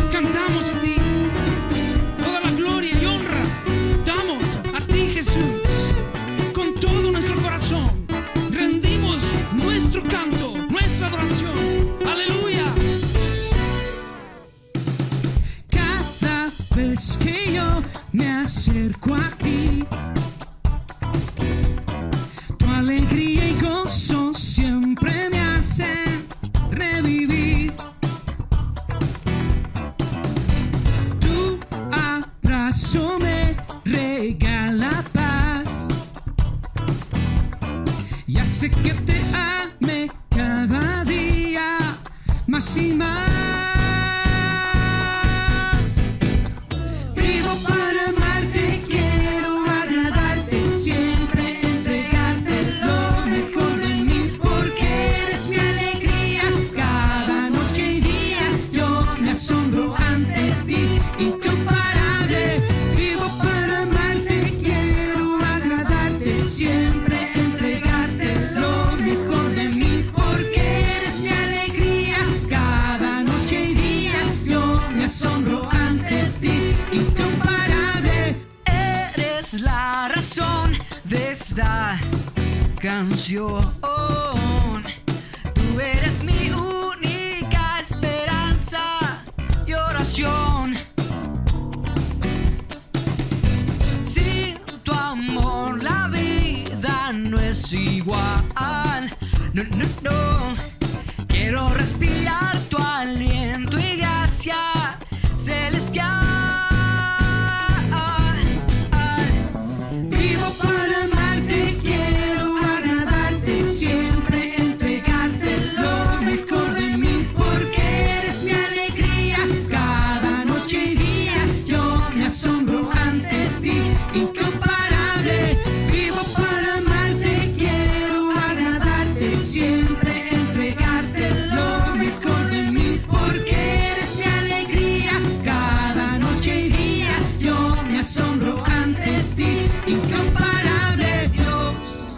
Cantamos a ti, toda la gloria y honra damos a ti, Jesús. Con todo nuestro corazón rendimos nuestro canto, nuestra adoración. Aleluya. Cada vez que yo me acerco a ti, tu alegría y gozo siempre me hacen revivir. Tu abrazo me regala paz y hace que te ame cada día más y más. Vivo para amarte, quiero agradarte, siempre entregarte lo mejor de mí, porque eres mi alegría cada noche y día. Yo me asombro ante ti, incomparable. Vivo para amarte, quiero agradarte, siempre entregarte lo mejor de mí, porque eres mi alegría cada noche y día. Yo me asombro ante ti, incomparable. Eres la razón de esta canción. Tú eres mi única esperanza y oración. Sin tu amor la vida no es igual. No, no, no. Quiero respirar tu aliento y gracia celestial. Vivo para amarte, quiero agradarte, siempre entregarte lo mejor de mí, porque eres mi alegría cada noche y día. Yo me asombro ante ti, incomparable. Vivo para amarte, quiero agradarte, siempre entregarte lo mejor de mí, porque eres mi alegría cada noche y día. Yo me asombro ante ti, incomparable Dios.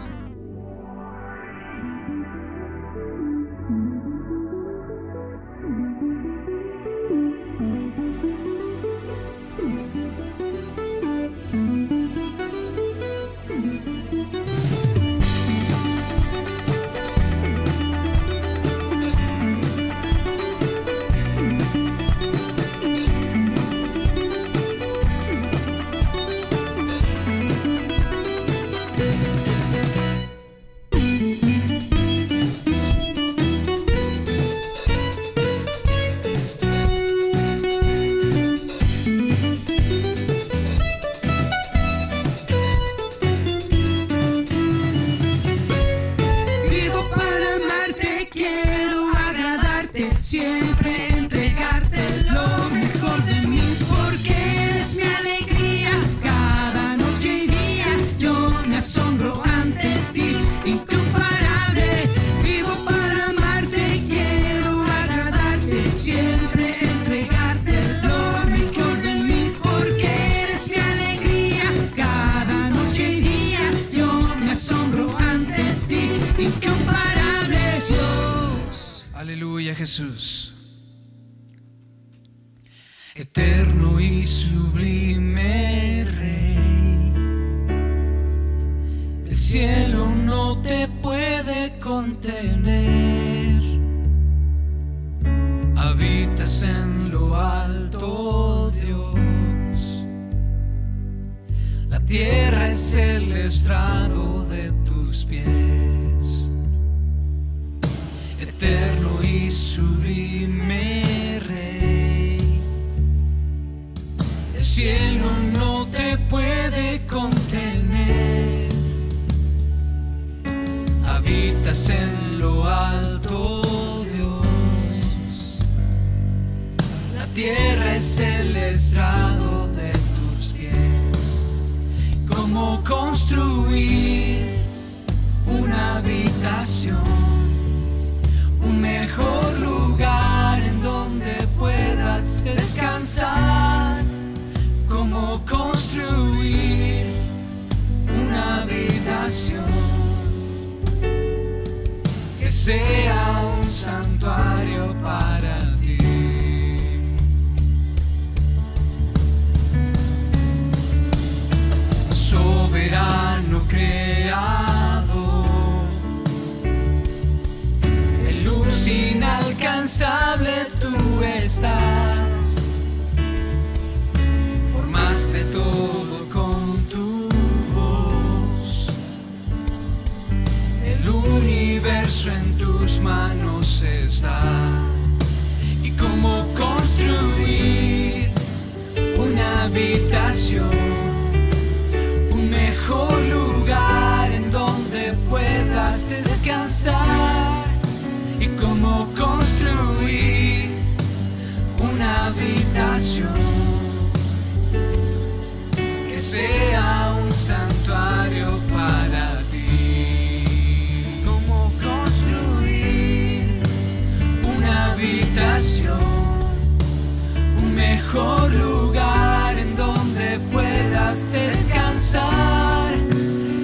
Vivo para amarte, quiero agradarte, siempre entregarte lo mejor de mí, porque eres mi alegría cada noche y día. Yo me asombro ante ti, incomparable. Vivo para amarte, quiero agradarte, siempre entregarte lo mejor de mí, porque eres mi alegría cada noche y día. Yo me asombro ante ti, incomparable Dios. Aleluya, Jesús. Eterno y sublime Rey, el cielo no te puede contener. Habitas en lo alto, Dios. La tierra es el estrado de tus pies. Eterno y sublime Rey, el cielo no te puede contener. Habitas en lo alto, Dios. La tierra es el estrado de tus pies. Como cómo construir una habitación, un mejor lugar en donde puedas descansar. Cómo construir una habitación que sea un santuario para ti. Soberano creador, en luz inalcanzable tú estás. Formaste todo con tu voz, el universo en tus manos está. Y cómo construir una habitación, un mejor lugar en donde puedas descansar. Y cómo construir una habitación que sea un santuario para ti. Cómo construir una habitación, un mejor lugar en donde puedas descansar.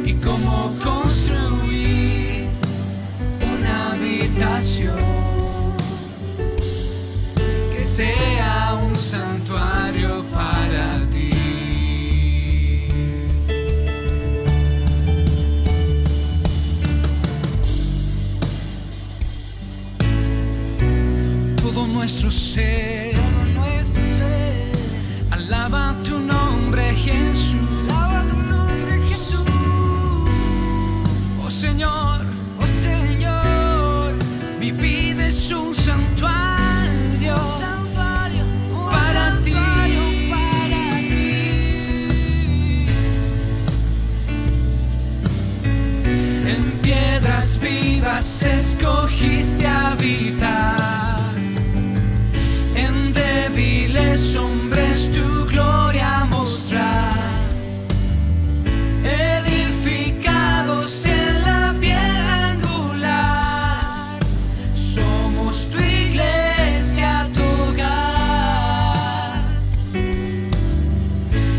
Y cómo construir una habitación que sea un santuario para ti. Todo nuestro ser, alaba tu nombre, Jesús. Alaba tu nombre, Jesús. Oh Señor, mi vida es un santuario, para ti. En piedras vivas escogiste habitar, en débiles hombres tu gloria mostrar. Edificados en la piedra angular, somos tu iglesia, tu hogar.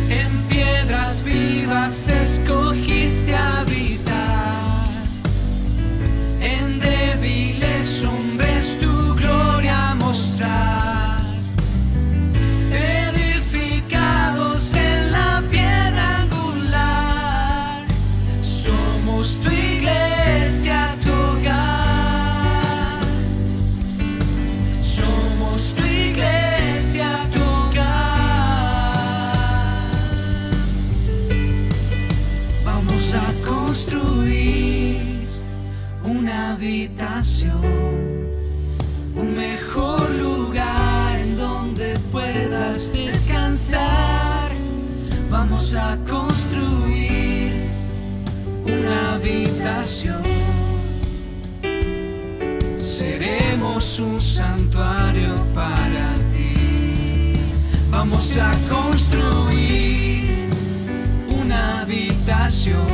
En piedras vivas escogiste habitar, en débiles hombres tu gloria mostrar. Edificados en la piedra angular, somos tu iglesia, tu hogar. Somos tu iglesia, tu hogar. Vamos a construir una habitación, un mejor lugar en donde puedas descansar. Vamos a construir una habitación, seremos un santuario para ti. Vamos a construir una habitación,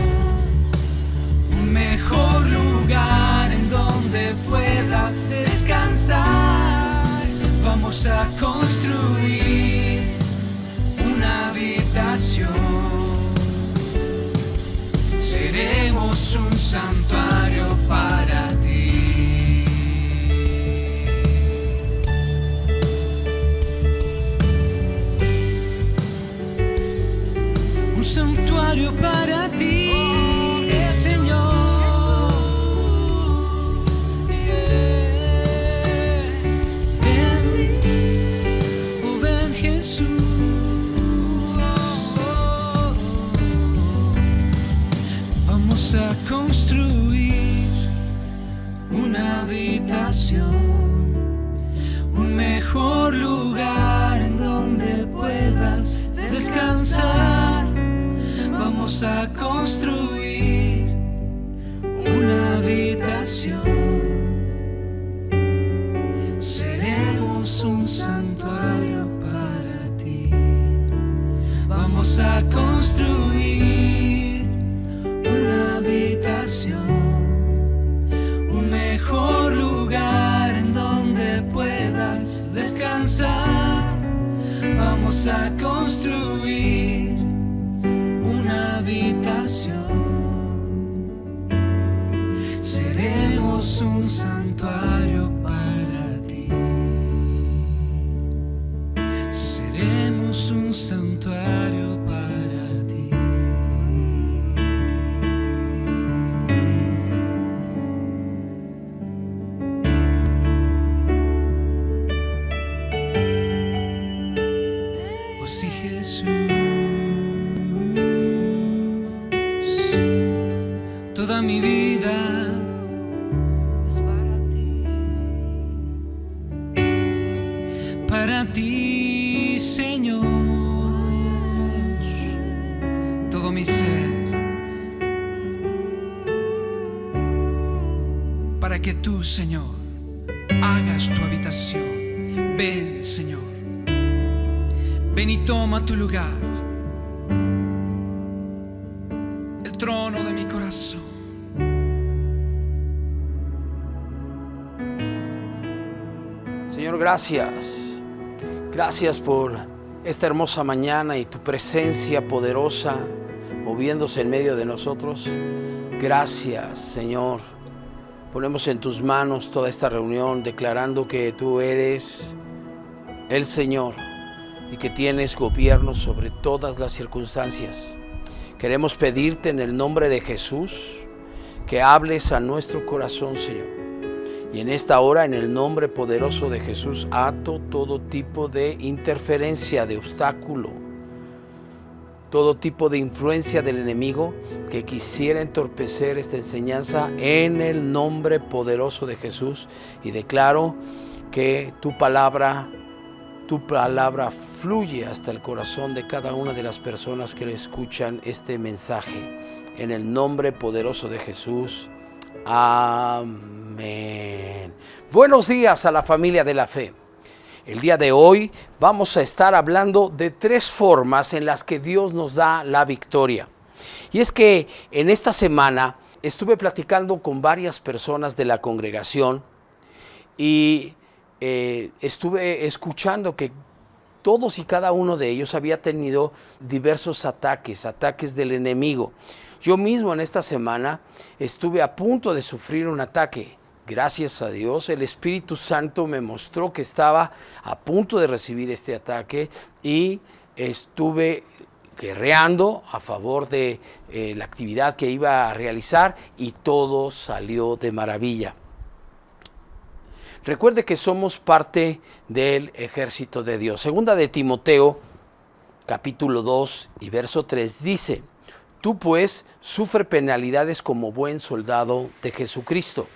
un mejor lugar en donde puedas descansar. Vamos a construir una habitación, seremos un santuario para ti. Un santuario para ti, Señor. Vamos a construir una habitación, un mejor lugar en donde puedas descansar. Vamos a construir una habitación, seremos un santuario para ti. Vamos a construir vamos a construir una habitación. Seremos un santuario para ti. Seremos un santuario para ti. Oh sí, Jesús, toda mi vida es para ti, Señor, todo mi ser, para que tú, Señor, hagas tu habitación. Ven, Señor, ven y toma tu lugar, el trono de mi corazón. Señor, gracias. Gracias por esta hermosa mañana y tu presencia poderosa moviéndose en medio de nosotros. Gracias, Señor. Ponemos en tus manos toda esta reunión declarando que tú eres el Señor y que tienes gobierno sobre todas las circunstancias. Queremos pedirte en el nombre de Jesús que hables a nuestro corazón, Señor. Y en esta hora, en el nombre poderoso de Jesús, ato todo tipo de interferencia, de obstáculo, todo tipo de influencia del enemigo que quisiera entorpecer esta enseñanza en el nombre poderoso de Jesús. Y declaro que tu palabra fluye hasta el corazón de cada una de las personas que escuchan este mensaje. En el nombre poderoso de Jesús. Amén. Buenos días a la familia de la fe. El día de hoy vamos a estar hablando de 3 formas en las que Dios nos da la victoria. Y es que en esta semana estuve platicando con varias personas de la congregación y estuve escuchando que todos y cada uno de ellos había tenido diversos ataques del enemigo. Yo mismo en esta semana estuve a punto de sufrir un ataque. Gracias a Dios, el Espíritu Santo me mostró que estaba a punto de recibir este ataque y estuve guerreando a favor de la actividad que iba a realizar y todo salió de maravilla. Recuerde que somos parte del ejército de Dios. Segunda de Timoteo, capítulo 2 y verso 3 dice: tú pues sufre penalidades como buen soldado de Jesucristo.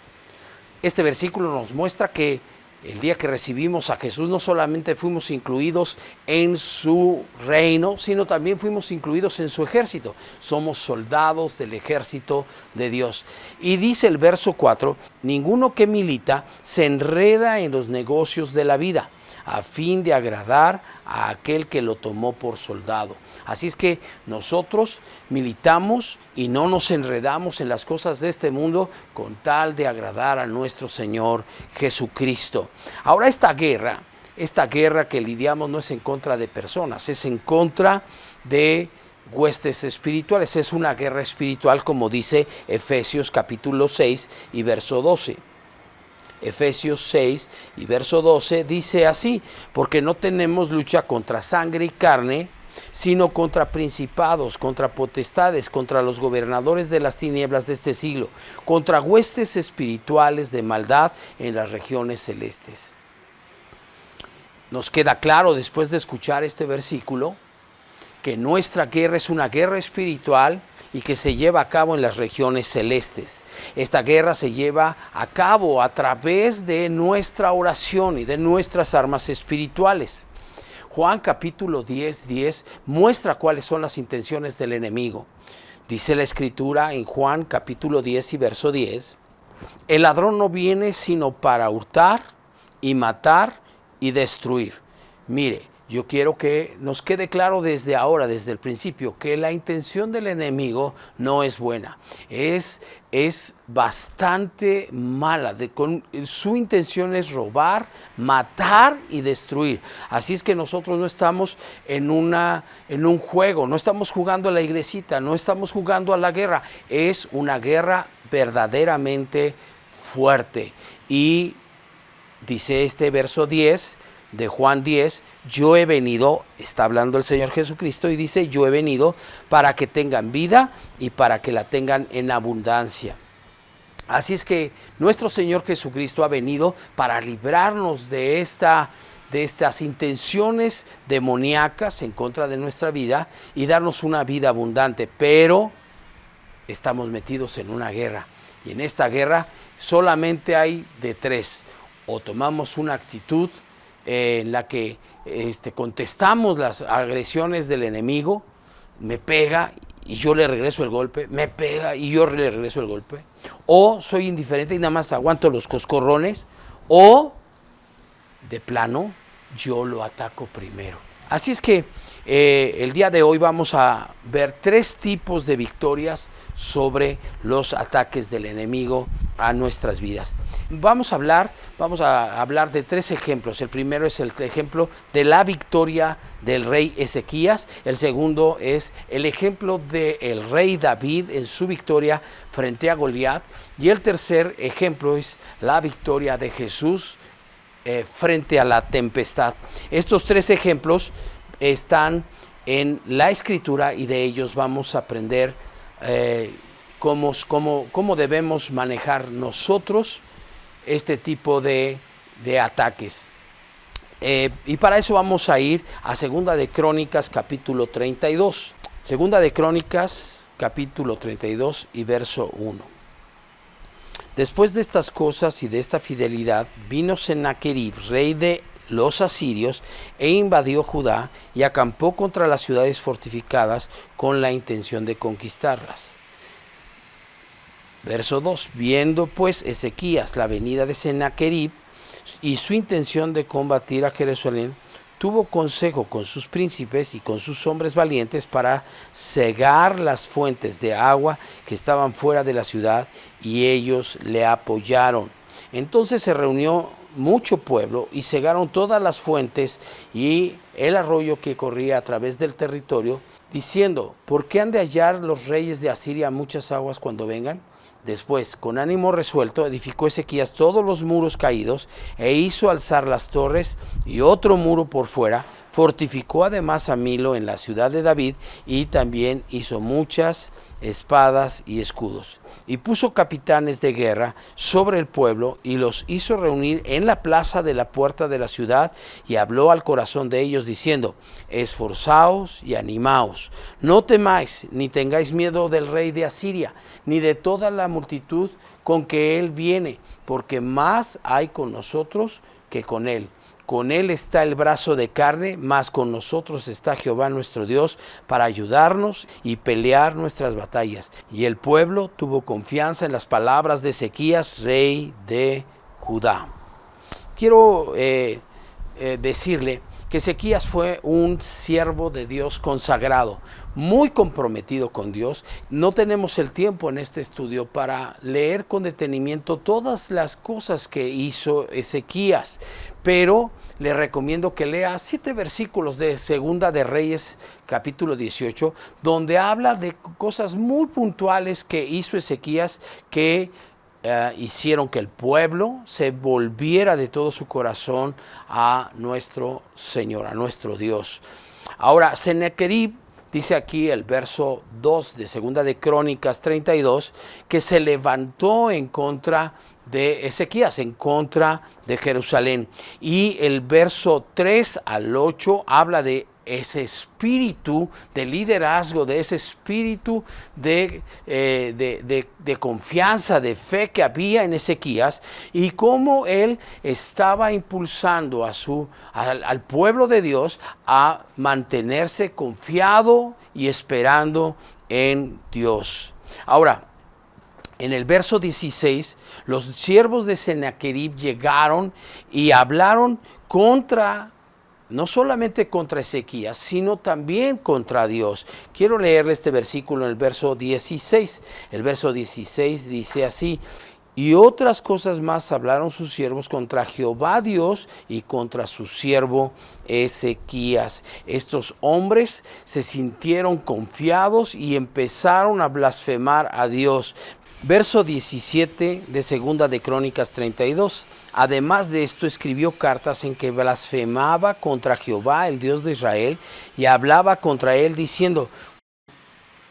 Este versículo nos muestra que el día que recibimos a Jesús no solamente fuimos incluidos en su reino, sino también fuimos incluidos en su ejército. Somos soldados del ejército de Dios. Y dice el verso 4, ninguno que milita se enreda en los negocios de la vida, a fin de agradar a aquel que lo tomó por soldado. Así es que nosotros militamos y no nos enredamos en las cosas de este mundo con tal de agradar a nuestro Señor Jesucristo. Ahora esta guerra que lidiamos no es en contra de personas, es en contra de huestes espirituales. Es una guerra espiritual, como dice Efesios capítulo 6 y verso 12. Efesios 6 y verso 12 dice así: porque no tenemos lucha contra sangre y carne, sino contra principados, contra potestades, contra los gobernadores de las tinieblas de este siglo, contra huestes espirituales de maldad en las regiones celestes. Nos queda claro después de escuchar este versículo que nuestra guerra es una guerra espiritual y que se lleva a cabo en las regiones celestes. Esta guerra se lleva a cabo a través de nuestra oración y de nuestras armas espirituales. Juan capítulo 10 muestra cuáles son las intenciones del enemigo. Dice la Escritura en Juan capítulo 10 y verso 10, el ladrón no viene sino para hurtar y matar y destruir. Mire, yo quiero que nos quede claro desde ahora, desde el principio, que la intención del enemigo no es buena. Es bastante mala. Su intención es robar, matar y destruir. Así es que nosotros no estamos en un juego, no estamos jugando a la iglesita, no estamos jugando a la guerra. Es una guerra verdaderamente fuerte. Y dice este verso 10 de Juan 10, yo he venido, está hablando el Señor Jesucristo, y dice, yo he venido para que tengan vida y para que la tengan en abundancia. Así es que nuestro Señor Jesucristo ha venido para librarnos de estas intenciones demoníacas en contra de nuestra vida y darnos una vida abundante, pero estamos metidos en una guerra, y en esta guerra solamente hay de tres: o tomamos una actitud en la que contestamos las agresiones del enemigo, me pega y yo le regreso el golpe, me pega y yo le regreso el golpe, o soy indiferente y nada más aguanto los coscorrones, o de plano yo lo ataco primero. Así es que el día de hoy vamos a ver tres tipos de victorias sobre los ataques del enemigo a nuestras vidas. Vamos a hablar de tres ejemplos. El primero es el ejemplo de la victoria del rey Ezequías. El segundo es el ejemplo del rey David en su victoria frente a Goliat. Y el tercer ejemplo es la victoria de Jesús frente a la tempestad. Estos tres ejemplos están en la Escritura y de ellos vamos a aprender cómo debemos manejar nosotros este tipo de ataques. Y para eso vamos a ir a Segunda de Crónicas capítulo 32. Segunda de Crónicas capítulo 32 y verso 1. Después de estas cosas y de esta fidelidad, vino Sennacherib, rey de los asirios, e invadió Judá y acampó contra las ciudades fortificadas con la intención de conquistarlas. Verso 2. Viendo pues Ezequías la venida de Sennacherib y su intención de combatir a Jerusalén, tuvo consejo con sus príncipes y con sus hombres valientes para cegar las fuentes de agua que estaban fuera de la ciudad, y ellos le apoyaron. Entonces se reunió mucho pueblo y cegaron todas las fuentes y el arroyo que corría a través del territorio, diciendo, ¿por qué han de hallar los reyes de Asiria muchas aguas cuando vengan? Después, con ánimo resuelto, edificó Ezequías todos los muros caídos e hizo alzar las torres y otro muro por fuera. Fortificó además a Milo en la ciudad de David y también hizo muchas espadas y escudos. Y puso capitanes de guerra sobre el pueblo y los hizo reunir en la plaza de la puerta de la ciudad, y habló al corazón de ellos diciendo, esforzaos y animaos, no temáis ni tengáis miedo del rey de Asiria, ni de toda la multitud con que él viene, porque más hay con nosotros que con él. Con él está el brazo de carne, mas con nosotros está Jehová nuestro Dios para ayudarnos y pelear nuestras batallas. Y el pueblo tuvo confianza en las palabras de Ezequías, rey de Judá. Quiero decirle que Ezequías fue un siervo de Dios consagrado, muy comprometido con Dios. No tenemos el tiempo en este estudio para leer con detenimiento todas las cosas que hizo Ezequías, pero le recomiendo que lea 7 versículos de Segunda de Reyes, capítulo 18, donde habla de cosas muy puntuales que hizo Ezequías que hicieron que el pueblo se volviera de todo su corazón a nuestro Señor, a nuestro Dios. Ahora, Sennacherib, dice aquí el verso 2 de Segunda de Crónicas 32, que se levantó en contra de Ezequías, en contra de Jerusalén. Y el verso 3 al 8 habla de ese espíritu de liderazgo, de ese espíritu de confianza, de fe que había en Ezequías, y cómo él estaba impulsando al pueblo de Dios a mantenerse confiado y esperando en Dios. Ahora, en el verso 16, los siervos de Sennacherib llegaron y hablaron contra no solamente contra Ezequías, sino también contra Dios. Quiero leerle este versículo en el verso 16. El verso 16 dice así: y otras cosas más hablaron sus siervos contra Jehová Dios y contra su siervo Ezequías. Estos hombres se sintieron confiados y empezaron a blasfemar a Dios. Verso 17 de Segunda de Crónicas 32. Además de esto, escribió cartas en que blasfemaba contra Jehová, el Dios de Israel, y hablaba contra él diciendo: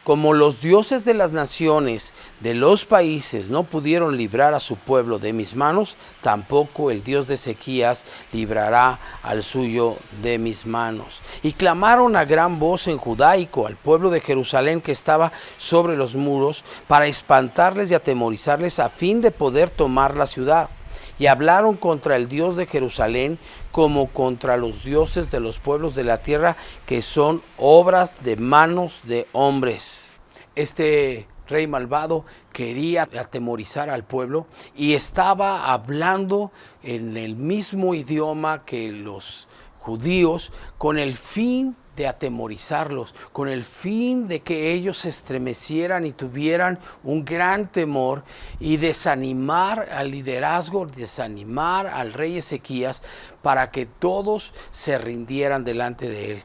como los dioses de las naciones, de los países, no pudieron librar a su pueblo de mis manos, tampoco el Dios de Ezequías librará al suyo de mis manos. Y clamaron a gran voz en judaico al pueblo de Jerusalén que estaba sobre los muros, para espantarles y atemorizarles a fin de poder tomar la ciudad. Y hablaron contra el Dios de Jerusalén como contra los dioses de los pueblos de la tierra, que son obras de manos de hombres. Este rey malvado quería atemorizar al pueblo y estaba hablando en el mismo idioma que los judíos, con el fin de atemorizarlos, con el fin de que ellos se estremecieran y tuvieran un gran temor, y desanimar al liderazgo, desanimar al rey Ezequías, para que todos se rindieran delante de él.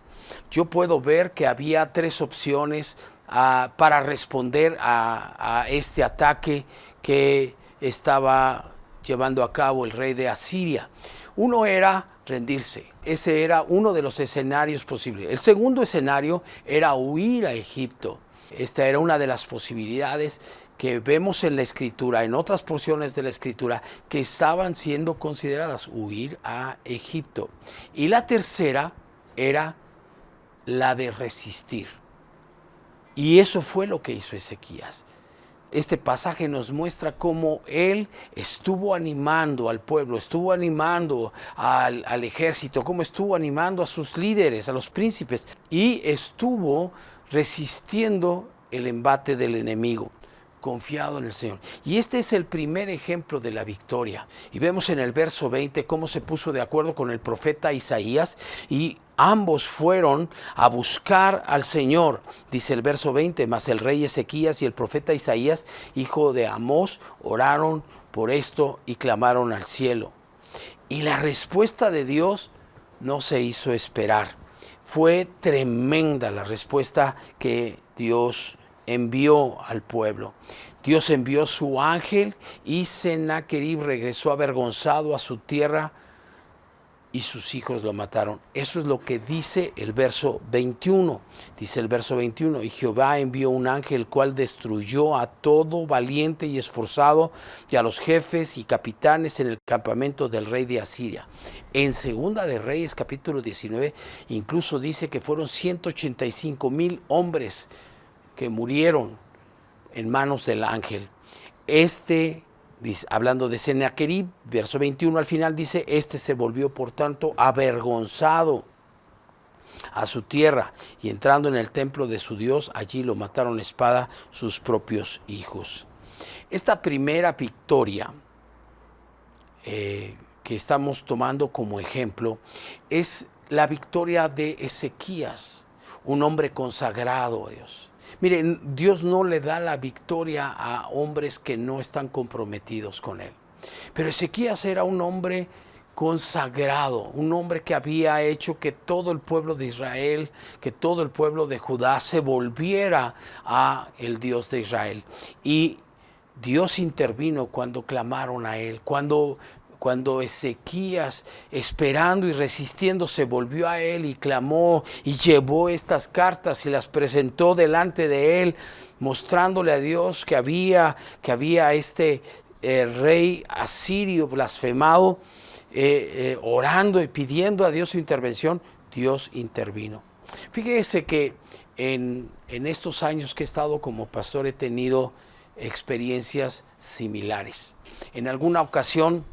Yo puedo ver que había tres opciones para responder a este ataque que estaba llevando a cabo el rey de Asiria. Uno era rendirse. Ese era uno de los escenarios posibles. El segundo escenario era huir a Egipto. Esta era una de las posibilidades que vemos en la Escritura, en otras porciones de la Escritura, que estaban siendo consideradas: huir a Egipto. Y la tercera era la de resistir. Y eso fue lo que hizo Ezequías. Este pasaje nos muestra cómo él estuvo animando al pueblo, estuvo animando al ejército, cómo estuvo animando a sus líderes, a los príncipes, y estuvo resistiendo el embate del enemigo, confiado en el Señor. Y este es el primer ejemplo de la victoria. Y vemos en el verso 20 cómo se puso de acuerdo con el profeta Isaías, y ambos fueron a buscar al Señor. Dice el verso 20: mas el rey Ezequías y el profeta Isaías, hijo de Amós, oraron por esto y clamaron al cielo. Y la respuesta de Dios no se hizo esperar. Fue tremenda la respuesta que Dios envió al pueblo. Dios envió su ángel y Sennacherib regresó avergonzado a su tierra y sus hijos lo mataron. Eso es lo que dice el verso 21. Dice el verso 21: y Jehová envió un ángel, el cual destruyó a todo valiente y esforzado, y a los jefes y capitanes en el campamento del rey de Asiria. En Segunda de Reyes, capítulo 19, incluso dice que fueron 185,000 hombres que murieron en manos del ángel. Hablando de Sennacherib, verso 21 al final dice: este se volvió por tanto avergonzado a su tierra, y entrando en el templo de su Dios, allí lo mataron a espada sus propios hijos. Esta primera victoria que estamos tomando como ejemplo es la victoria de Ezequías, un hombre consagrado a Dios. Miren, Dios no le da la victoria a hombres que no están comprometidos con Él. Pero Ezequías era un hombre consagrado, un hombre que había hecho que todo el pueblo de Israel, que todo el pueblo de Judá se volviera a el Dios de Israel. Y Dios intervino cuando clamaron a Él, cuando Ezequías, esperando y resistiendo, se volvió a él y clamó y llevó estas cartas y las presentó delante de él, mostrándole a Dios que había este rey asirio blasfemado, orando y pidiendo a Dios su intervención. Dios intervino. Fíjese que en estos años que he estado como pastor he tenido experiencias similares. En alguna ocasión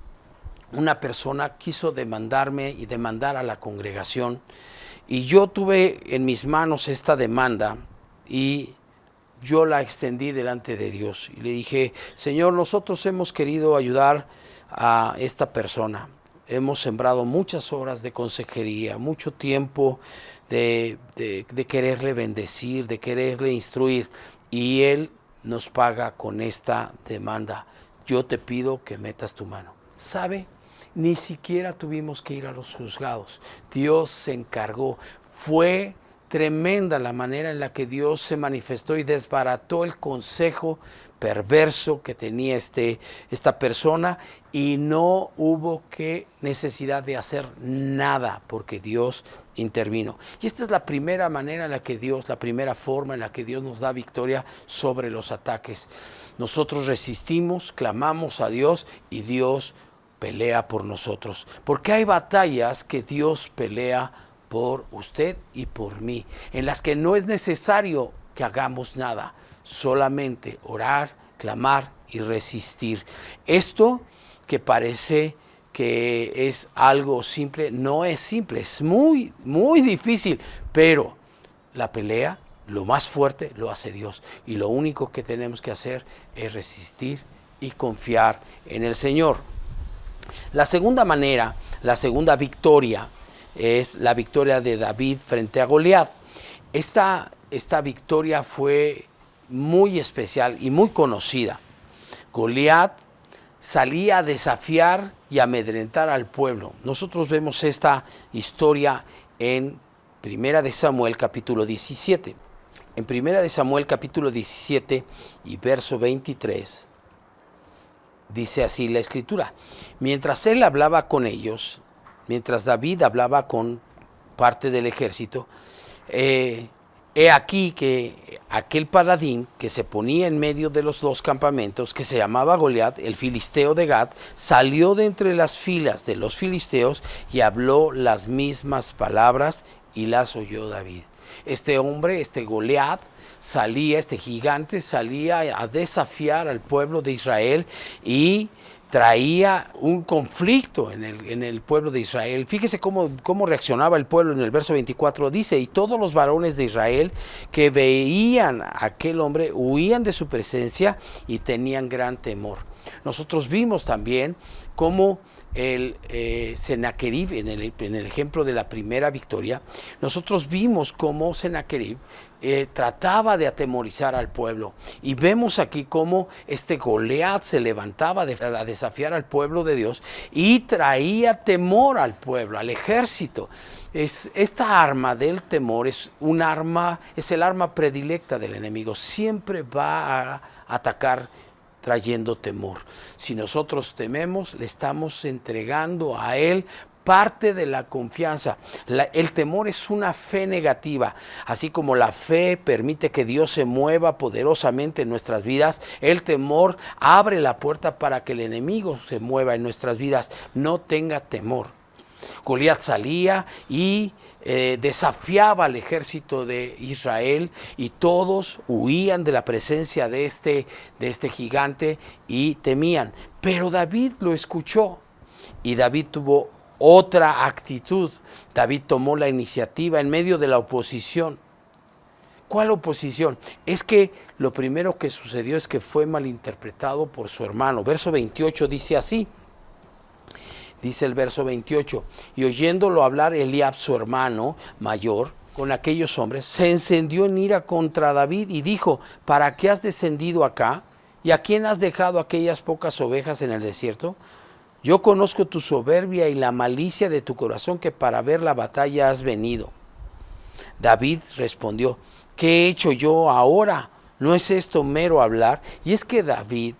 una persona quiso demandarme y demandar a la congregación, y yo tuve en mis manos esta demanda y yo la extendí delante de Dios y le dije: Señor, nosotros hemos querido ayudar a esta persona, hemos sembrado muchas horas de consejería, mucho tiempo de quererle bendecir, de quererle instruir, y Él nos paga con esta demanda: yo te pido que metas tu mano. ¿Sabe? Ni siquiera tuvimos que ir a los juzgados. Dios se encargó. Fue tremenda la manera en la que Dios se manifestó y desbarató el consejo perverso que tenía esta persona, y no hubo necesidad de hacer nada porque Dios intervino. Y esta es la primera manera en la que Dios, la primera forma en la que Dios nos da victoria sobre los ataques. Nosotros resistimos, clamamos a Dios y Dios pelea por nosotros. Porque hay batallas que Dios pelea por usted y por mí, en las que no es necesario que hagamos nada, solamente orar, clamar y resistir. Esto que parece que es algo simple, no es simple, es muy, muy difícil, pero la pelea, lo más fuerte, lo hace Dios, y lo único que tenemos que hacer es resistir y confiar en el Señor. La segunda manera, la segunda victoria, es la victoria de David frente a Goliat. Esta victoria fue muy especial y muy conocida. Goliat salía a desafiar y amedrentar al pueblo. Nosotros vemos esta historia en 1 de Samuel capítulo 17. En 1 de Samuel capítulo 17 y verso 23, dice así la escritura: mientras él hablaba con ellos, mientras David hablaba con parte del ejército, he aquí que aquel paladín que se ponía en medio de los dos campamentos, que se llamaba Goliat, el filisteo de Gat, salió de entre las filas de los filisteos y habló las mismas palabras, y las oyó David. Este hombre, este Goliat, este gigante salía a desafiar al pueblo de Israel y traía un conflicto en el pueblo de Israel. Fíjese cómo reaccionaba el pueblo en el verso 24. Dice: y todos los varones de Israel que veían a aquel hombre huían de su presencia y tenían gran temor. Nosotros vimos también cómo Sennacherib, en el ejemplo de la primera victoria, nosotros vimos cómo Sennacherib trataba de atemorizar al pueblo, y vemos aquí cómo este Goliat se levantaba a desafiar al pueblo de Dios y traía temor al pueblo, al ejército. Esta arma del temor es el arma predilecta del enemigo. Siempre va a atacar trayendo temor. Si nosotros tememos, le estamos entregando a él parte de la confianza. El temor es una fe negativa. Así como la fe permite que Dios se mueva poderosamente en nuestras vidas, el temor abre la puerta para que el enemigo se mueva en nuestras vidas. No tenga temor. Goliat salía y desafiaba al ejército de Israel, y todos huían de la presencia de este gigante y temían. Pero David lo escuchó, y David tuvo otra actitud. David tomó la iniciativa en medio de la oposición. ¿Cuál oposición? Es que lo primero que sucedió es que fue malinterpretado por su hermano. Verso 28 dice así. Dice el verso 28: y oyéndolo hablar Eliab, su hermano mayor, con aquellos hombres, se encendió en ira contra David y dijo: ¿para qué has descendido acá? ¿Y a quién has dejado aquellas pocas ovejas en el desierto? Yo conozco tu soberbia y la malicia de tu corazón, que para ver la batalla has venido. David respondió: ¿qué he hecho yo ahora? ¿No es esto mero hablar? Y es que David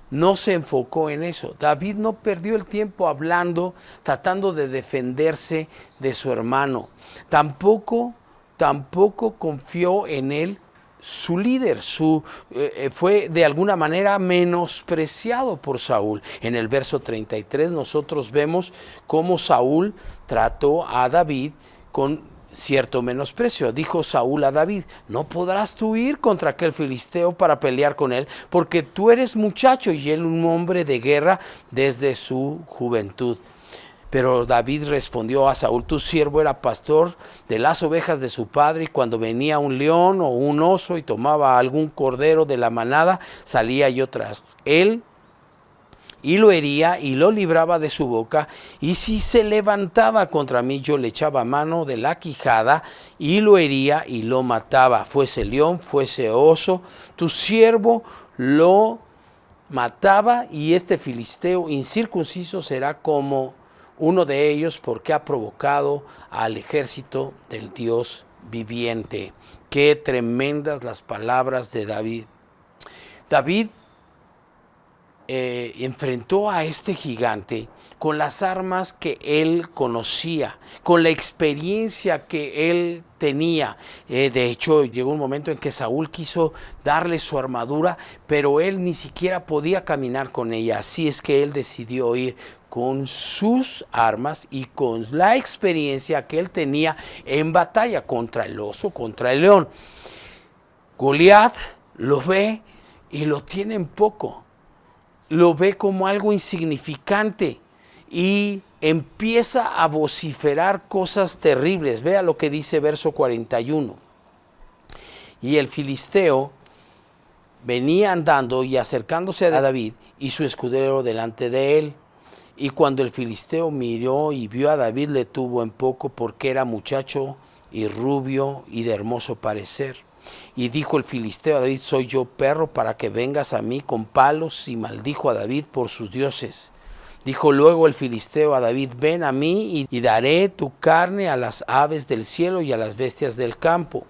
no se enfocó en eso. David no perdió el tiempo hablando, tratando de defenderse de su hermano. Tampoco confió en él, su líder. Fue de alguna manera menospreciado por Saúl. En el verso 33 nosotros vemos cómo Saúl trató a David con cierto menosprecio. Dijo Saúl a David: no podrás tú ir contra aquel filisteo para pelear con él, porque tú eres muchacho y él un hombre de guerra desde su juventud. Pero David respondió a Saúl: tu siervo era pastor de las ovejas de su padre, y cuando venía un león o un oso y tomaba algún cordero de la manada, salía yo tras él y lo hería y lo libraba de su boca, y si se levantaba contra mí, yo le echaba mano de la quijada y lo hería y lo mataba. Fuese león, fuese oso, tu siervo lo mataba, y este filisteo incircunciso será como uno de ellos, porque ha provocado al ejército del Dios viviente. Qué tremendas las palabras de David. David enfrentó a este gigante con las armas que él conocía, con la experiencia que él tenía. De hecho, llegó un momento en que Saúl quiso darle su armadura, pero él ni siquiera podía caminar con ella. Así es que él decidió ir con sus armas y con la experiencia que él tenía en batalla contra el oso, contra el león. Goliat lo ve y lo tiene en poco. Lo ve como algo insignificante y empieza a vociferar cosas terribles. Vea lo que dice verso 41. Y el filisteo venía andando y acercándose a David y su escudero delante de él. Y cuando el filisteo miró y vio a David, le tuvo en poco, porque era muchacho y rubio y de hermoso parecer. Y dijo el filisteo a David: ¿soy yo perro para que vengas a mí con palos? Y maldijo a David por sus dioses. Dijo luego el filisteo a David: ven a mí y daré tu carne a las aves del cielo y a las bestias del campo.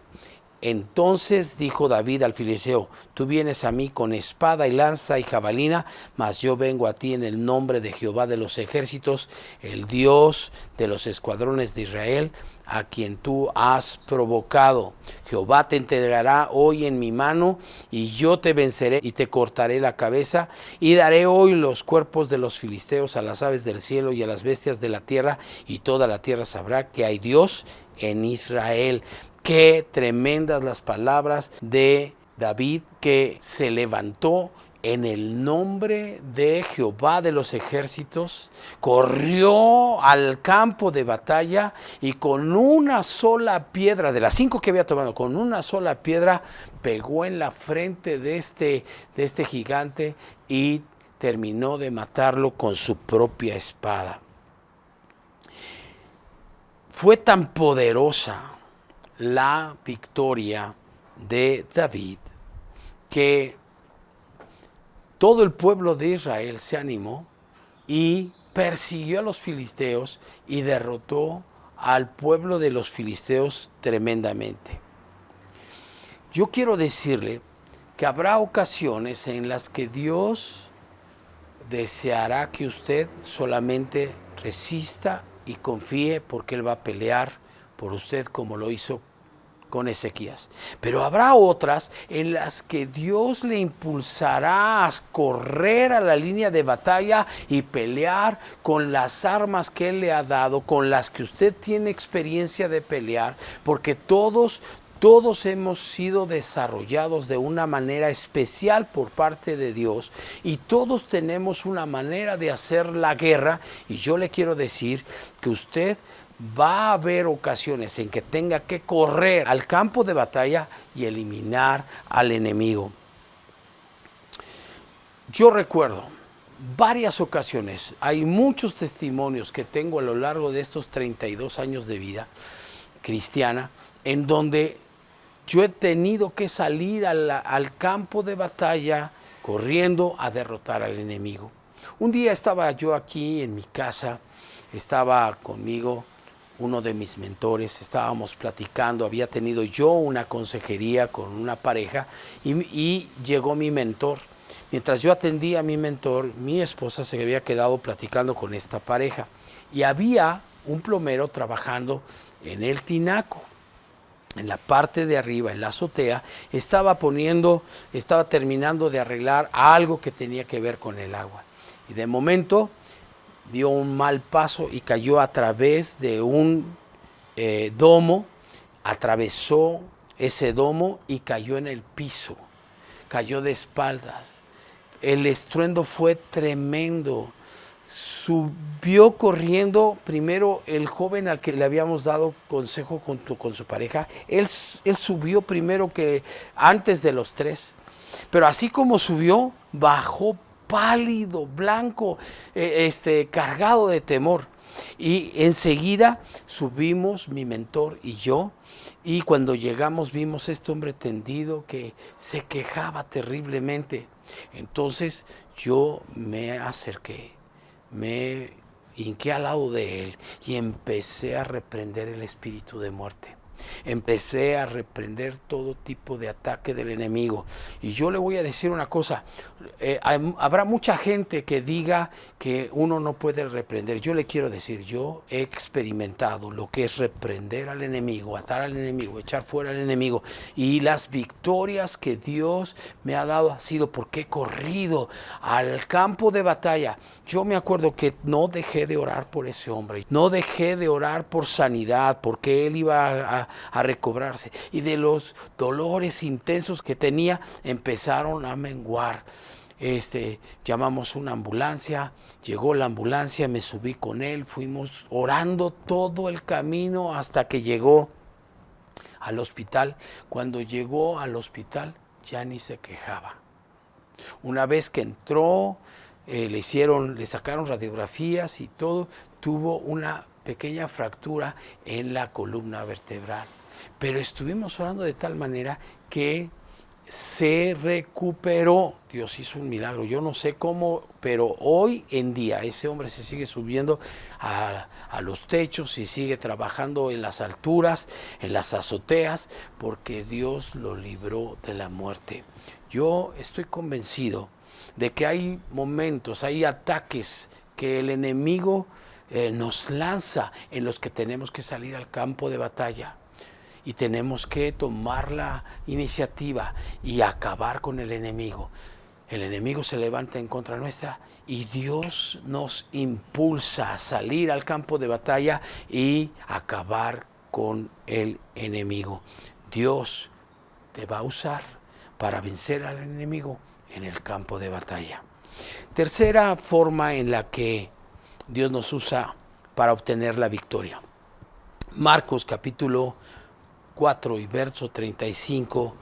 Entonces dijo David al filisteo: tú vienes a mí con espada y lanza y jabalina, mas yo vengo a ti en el nombre de Jehová de los ejércitos, el Dios de los escuadrones de Israel, a quien tú has provocado. Jehová te entregará hoy en mi mano, y yo te venceré y te cortaré la cabeza, y daré hoy los cuerpos de los filisteos a las aves del cielo y a las bestias de la tierra, y toda la tierra sabrá que hay Dios en Israel. Qué tremendas las palabras de David, que se levantó en el nombre de Jehová de los ejércitos, corrió al campo de batalla y con una sola piedra, de las 5 que había tomado, con una sola piedra pegó en la frente de este gigante y terminó de matarlo con su propia espada. Fue tan poderosa la victoria de David que todo el pueblo de Israel se animó y persiguió a los filisteos y derrotó al pueblo de los filisteos tremendamente. Yo quiero decirle que habrá ocasiones en las que Dios deseará que usted solamente resista y confíe, porque Él va a pelear por usted como lo hizo con Ezequías. Pero habrá otras en las que Dios le impulsará a correr a la línea de batalla y pelear con las armas que Él le ha dado, con las que usted tiene experiencia de pelear, porque todos hemos sido desarrollados de una manera especial por parte de Dios, y todos tenemos una manera de hacer la guerra. Y yo le quiero decir que usted va a haber ocasiones en que tenga que correr al campo de batalla y eliminar al enemigo. Yo recuerdo varias ocasiones, hay muchos testimonios que tengo a lo largo de estos 32 años de vida cristiana, en donde yo he tenido que salir al campo de batalla corriendo a derrotar al enemigo. Un día estaba yo aquí en mi casa, estaba conmigo uno de mis mentores, estábamos platicando, había tenido yo una consejería con una pareja y llegó mi mentor. Mientras yo atendía a mi mentor, mi esposa se había quedado platicando con esta pareja y había un plomero trabajando en el tinaco. En la parte de arriba, en la azotea, estaba terminando de arreglar algo que tenía que ver con el agua. Y de momento dio un mal paso y cayó a través de un domo, atravesó ese domo y cayó en el piso, cayó de espaldas. El estruendo fue tremendo. Subió corriendo primero el joven al que le habíamos dado consejo con su pareja. Él subió primero que antes de los tres. Pero así como subió, bajó pálido, blanco, cargado de temor. Y enseguida subimos mi mentor y yo, y cuando llegamos vimos a este hombre tendido que se quejaba terriblemente. Entonces yo me acerqué, me hinqué al lado de él y empecé a reprender el espíritu de muerte. Empecé a reprender todo tipo de ataque del enemigo. Y yo le voy a decir una cosa, habrá mucha gente que diga que uno no puede reprender. Yo le quiero decir, yo he experimentado lo que es reprender al enemigo, atar al enemigo, echar fuera al enemigo. Y las victorias que Dios me ha dado ha sido porque he corrido al campo de batalla. Yo me acuerdo que no dejé de orar por ese hombre, no dejé de orar por sanidad, porque él iba a recobrarse, y de los dolores intensos que tenía empezaron a menguar. Llamamos una ambulancia, llegó la ambulancia, me subí con él, fuimos orando todo el camino hasta que llegó al hospital. Cuando llegó al hospital ya ni se quejaba. Una vez que entró, le sacaron radiografías y todo, tuvo una pequeña fractura en la columna vertebral. Pero estuvimos orando de tal manera que se recuperó. Dios hizo un milagro. Yo no sé cómo, pero hoy en día ese hombre se sigue subiendo a los techos y sigue trabajando en las alturas, en las azoteas, porque Dios lo libró de la muerte. Yo estoy convencido de que hay momentos, hay ataques que el enemigo nos lanza, en los que tenemos que salir al campo de batalla y tenemos que tomar la iniciativa y acabar con el enemigo. El enemigo se levanta en contra nuestra y Dios nos impulsa a salir al campo de batalla y acabar con el enemigo. Dios te va a usar para vencer al enemigo en el campo de batalla. Tercera forma en la que Dios nos usa para obtener la victoria. Marcos capítulo 4 y verso 35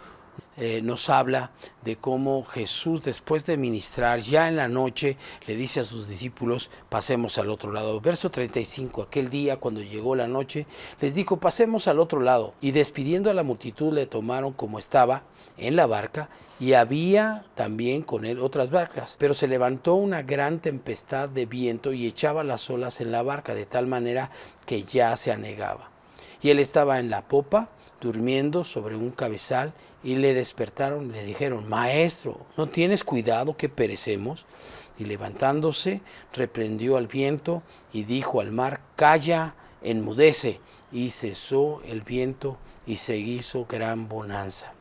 nos habla de cómo Jesús, después de ministrar ya en la noche, le dice a sus discípulos: pasemos al otro lado. Verso 35, aquel día cuando llegó la noche, les dijo: pasemos al otro lado. Y despidiendo a la multitud, le tomaron como estaba en la barca, y había también con él otras barcas. Pero se levantó una gran tempestad de viento y echaba las olas en la barca, de tal manera que ya se anegaba. Y él estaba en la popa, durmiendo sobre un cabezal, y le despertaron y le dijeron: Maestro, ¿no tienes cuidado que perecemos? Y levantándose, reprendió al viento y dijo al mar: Calla, enmudece. Y cesó el viento y se hizo gran bonanza.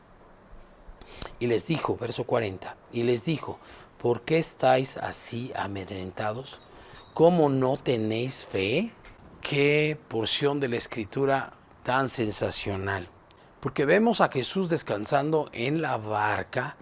Y les dijo, verso 40, y les dijo: ¿por qué estáis así amedrentados? ¿Cómo no tenéis fe? Qué porción de la Escritura tan sensacional, porque vemos a Jesús descansando en la barca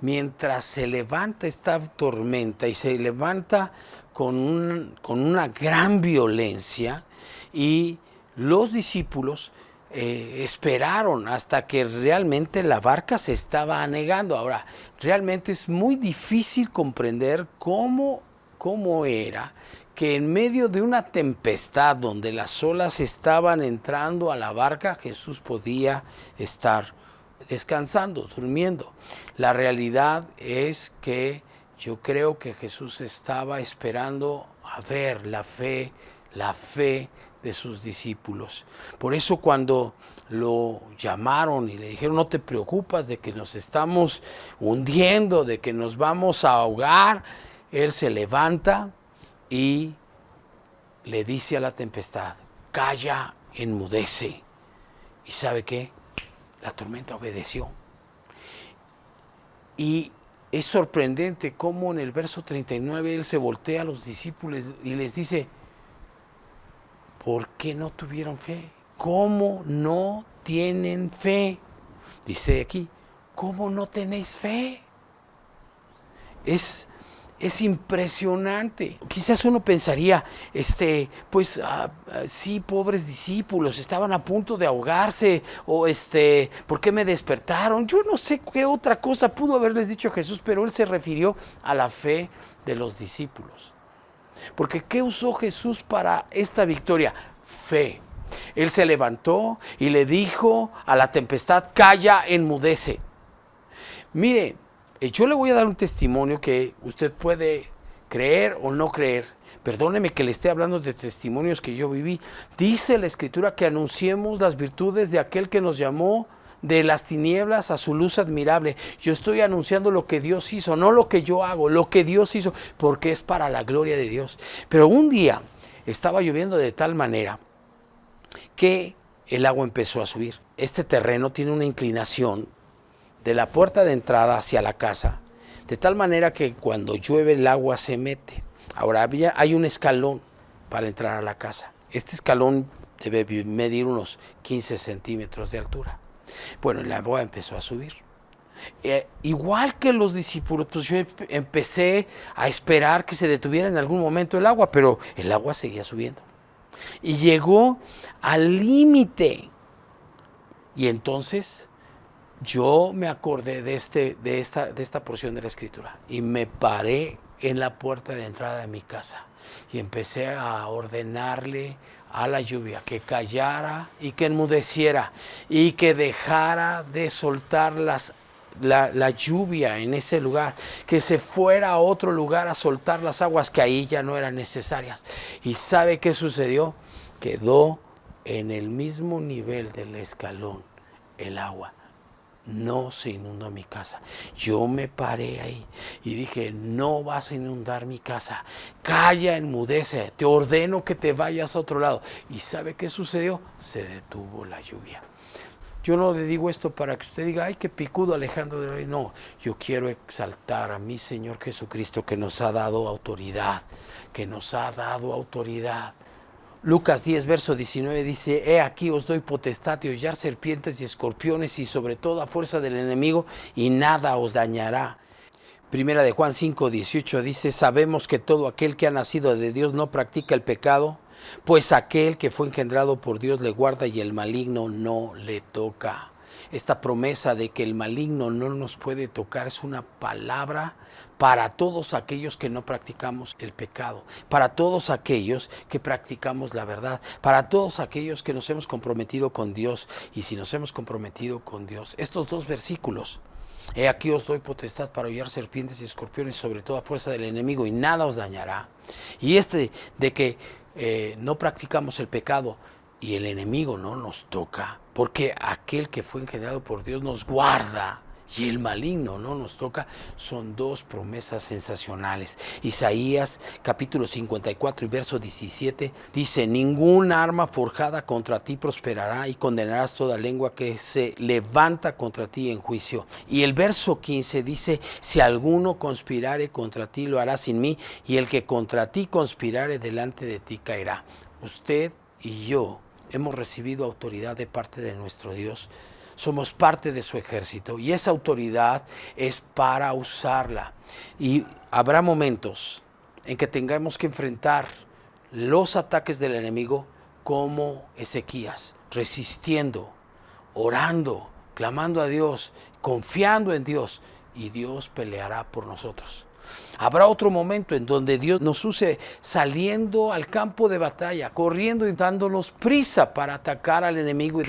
mientras se levanta esta tormenta, y se levanta con una gran violencia, y los discípulos esperaron hasta que realmente la barca se estaba anegando. Ahora, realmente es muy difícil comprender cómo era que en medio de una tempestad donde las olas estaban entrando a la barca, Jesús podía estar descansando, durmiendo. La realidad es que yo creo que Jesús estaba esperando a ver la fe de sus discípulos. Por eso cuando lo llamaron y le dijeron: no te preocupas de que nos estamos hundiendo, de que nos vamos a ahogar, él se levanta y le dice a la tempestad: calla, enmudece. ¿Y sabe qué? La tormenta obedeció. Y es sorprendente cómo en el verso 39 él se voltea a los discípulos y les dice: ¿por qué no tuvieron fe? ¿Cómo no tienen fe? Dice aquí: ¿cómo no tenéis fe? Es Es impresionante. Quizás uno pensaría, sí, pobres discípulos, estaban a punto de ahogarse, o ¿por qué me despertaron? Yo no sé qué otra cosa pudo haberles dicho Jesús, pero él se refirió a la fe de los discípulos. Porque ¿qué usó Jesús para esta victoria? Fe. Él se levantó y le dijo a la tempestad, calla, enmudece. Mire, yo le voy a dar un testimonio que usted puede creer o no creer. Perdóneme que le esté hablando de testimonios que yo viví. Dice la Escritura que anunciemos las virtudes de aquel que nos llamó de las tinieblas a su luz admirable. Yo estoy anunciando lo que Dios hizo, no lo que yo hago, lo que Dios hizo, porque es para la gloria de Dios. Pero un día estaba lloviendo de tal manera que el agua empezó a subir. Este terreno tiene una inclinación de la puerta de entrada hacia la casa, de tal manera que cuando llueve el agua se mete. Ahora hay un escalón para entrar a la casa. Este escalón debe medir unos 15 centímetros de altura. Bueno, el agua empezó a subir. Igual que los discípulos, pues yo empecé a esperar que se detuviera en algún momento el agua, pero el agua seguía subiendo. Y llegó al límite. Y entonces yo me acordé de esta porción de la Escritura y me paré en la puerta de entrada de mi casa y empecé a ordenarle a la lluvia que callara y que enmudeciera y que dejara de soltar la lluvia en ese lugar, que se fuera a otro lugar a soltar las aguas que ahí ya no eran necesarias. ¿Y sabe qué sucedió? Quedó en el mismo nivel del escalón el agua. No se inundó mi casa. Yo me paré ahí y dije, no vas a inundar mi casa. Calla, enmudece, te ordeno que te vayas a otro lado. ¿Y sabe qué sucedió? Se detuvo la lluvia. Yo no le digo esto para que usted diga, ay, qué picudo Alejandro de Rey. No, yo quiero exaltar a mi Señor Jesucristo que nos ha dado autoridad, Lucas 10, verso 19 dice, he aquí os doy potestad de hollar serpientes y escorpiones y sobre toda fuerza del enemigo y nada os dañará. Primera de Juan 5, 18 dice, sabemos que todo aquel que ha nacido de Dios no practica el pecado, pues aquel que fue engendrado por Dios le guarda y el maligno no le toca. Esta promesa de que el maligno no nos puede tocar es una palabra para todos aquellos que no practicamos el pecado, para todos aquellos que practicamos la verdad, para todos aquellos que nos hemos comprometido con Dios. Y si nos hemos comprometido con Dios, estos dos versículos, he aquí os doy potestad para hollar serpientes y escorpiones sobre toda fuerza del enemigo y nada os dañará. Y de que no practicamos el pecado y el enemigo no nos toca, porque aquel que fue engendrado por Dios nos guarda y el maligno no nos toca, son dos promesas sensacionales. Isaías capítulo 54 y verso 17 dice, ningún arma forjada contra ti prosperará y condenarás toda lengua que se levanta contra ti en juicio. Y el verso 15 dice, si alguno conspirare contra ti lo hará sin mí y el que contra ti conspirare delante de ti caerá. Usted y yo hemos recibido autoridad de parte de nuestro Dios. Somos parte de su ejército y esa autoridad es para usarla. Y habrá momentos en que tengamos que enfrentar los ataques del enemigo como Ezequías, resistiendo, orando, clamando a Dios, confiando en Dios, y Dios peleará por nosotros. Habrá otro momento en donde Dios nos use saliendo al campo de batalla, corriendo y dándonos prisa para atacar al enemigo y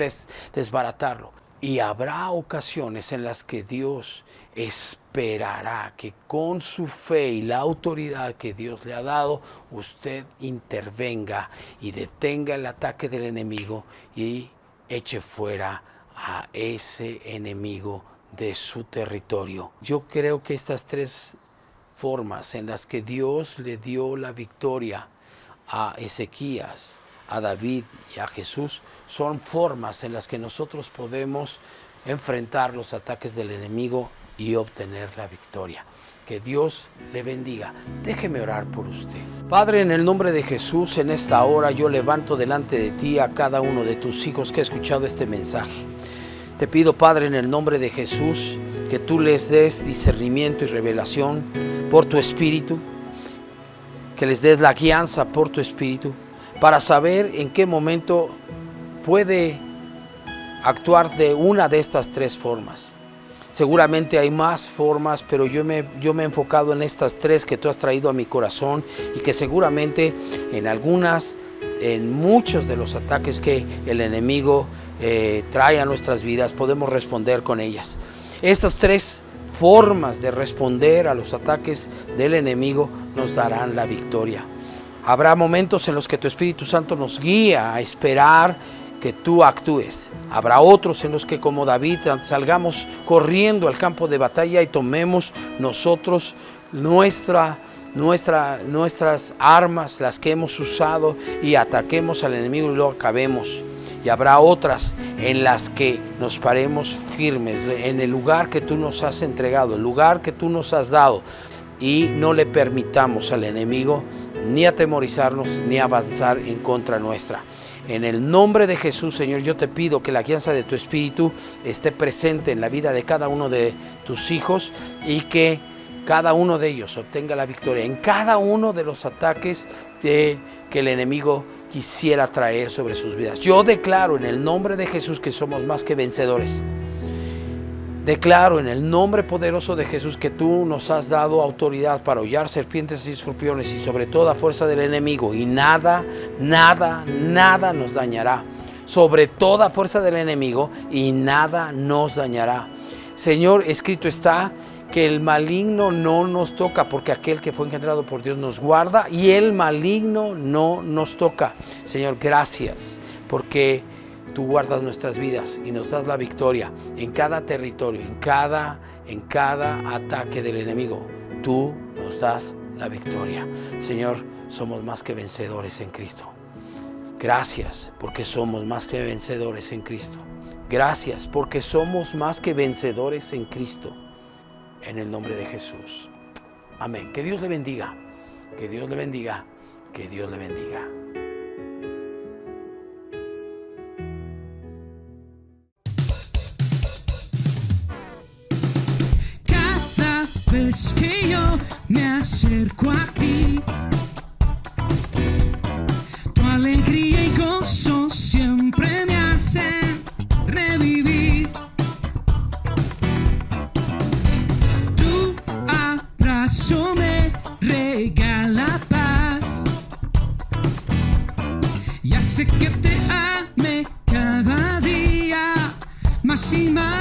desbaratarlo. Y habrá ocasiones en las que Dios esperará que con su fe y la autoridad que Dios le ha dado, usted intervenga y detenga el ataque del enemigo y eche fuera a ese enemigo de su territorio. Yo creo que estas tres formas en las que Dios le dio la victoria a Ezequías, a David y a Jesús, son formas en las que nosotros podemos enfrentar los ataques del enemigo y obtener la victoria. Que Dios le bendiga. Déjeme orar por usted. Padre, en el nombre de Jesús, en esta hora yo levanto delante de ti a cada uno de tus hijos que ha escuchado este mensaje. Te pido, Padre, en el nombre de Jesús, que tú les des discernimiento y revelación por tu Espíritu, que les des la guianza por tu Espíritu, para saber en qué momento puede actuar de una de estas tres formas. Seguramente hay más formas, pero yo me he enfocado en estas tres que tú has traído a mi corazón y que seguramente en muchos de los ataques que el enemigo trae a nuestras vidas, podemos responder con ellas. Estas tres formas de responder a los ataques del enemigo nos darán la victoria. Habrá momentos en los que tu Espíritu Santo nos guía a esperar que tú actúes. Habrá otros en los que, como David, salgamos corriendo al campo de batalla y tomemos nosotros nuestras armas, las que hemos usado, y ataquemos al enemigo y lo acabemos. Y habrá otras en las que nos paremos firmes en el lugar que tú nos has entregado, el lugar que tú nos has dado, y no le permitamos al enemigo ni atemorizarnos ni avanzar en contra nuestra. En el nombre de Jesús, Señor, yo te pido que la guianza de tu Espíritu esté presente en la vida de cada uno de tus hijos y que cada uno de ellos obtenga la victoria en cada uno de los ataques que el enemigo quisiera traer sobre sus vidas. Yo declaro en el nombre de Jesús que somos más que vencedores. Declaro en el nombre poderoso de Jesús que tú nos has dado autoridad para hollar serpientes y escorpiones y sobre toda fuerza del enemigo, y nada nos dañará. Sobre toda fuerza del enemigo, y nada nos dañará. Señor, escrito está que el maligno no nos toca, porque aquel que fue engendrado por Dios nos guarda y el maligno no nos toca. Señor, gracias porque tú guardas nuestras vidas y nos das la victoria en cada territorio, en cada ataque del enemigo. Tú nos das la victoria. Señor, somos más que vencedores en Cristo. Gracias porque somos más que vencedores en Cristo. Gracias porque somos más que vencedores en Cristo. En el nombre de Jesús. Amén. Que Dios le bendiga. Que Dios le bendiga. Que Dios le bendiga. Cada vez que yo me acerco a ti, tu alegría y gozo siempre me hacen revivir. Tu abrazo me regala paz y hace que te ame cada día más y más.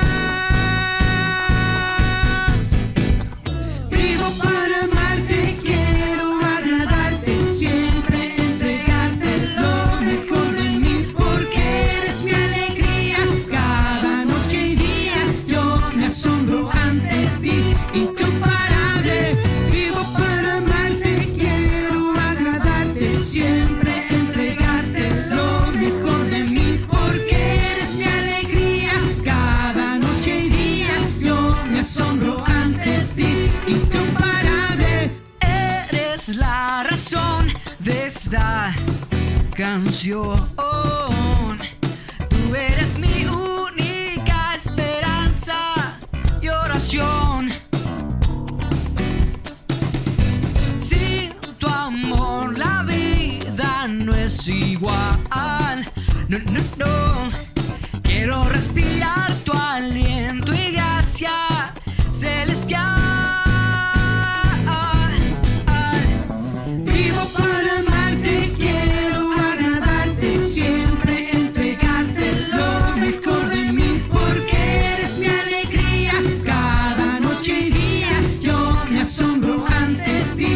Vivo para amarte, quiero agradarte, siempre entregarte lo mejor de mí, porque eres mi alegría, cada noche y día yo me asombro ante ti, incomparable. Vivo para amarte, quiero agradarte, siempre entregarte lo mejor de mí, porque eres mi alegría, cada noche y día yo me asombro ante ti, incomparable. Eres la razón de esta canción. Tú eres mi única esperanza y oración. Sin tu amor la vida no es igual. No, no, no. Quiero respirar tu aliento y gracia celestial. Vivo para amarte, quiero agradarte, siempre entregarte lo mejor de mí, porque eres mi alegría, cada noche y día yo me asombro ante ti.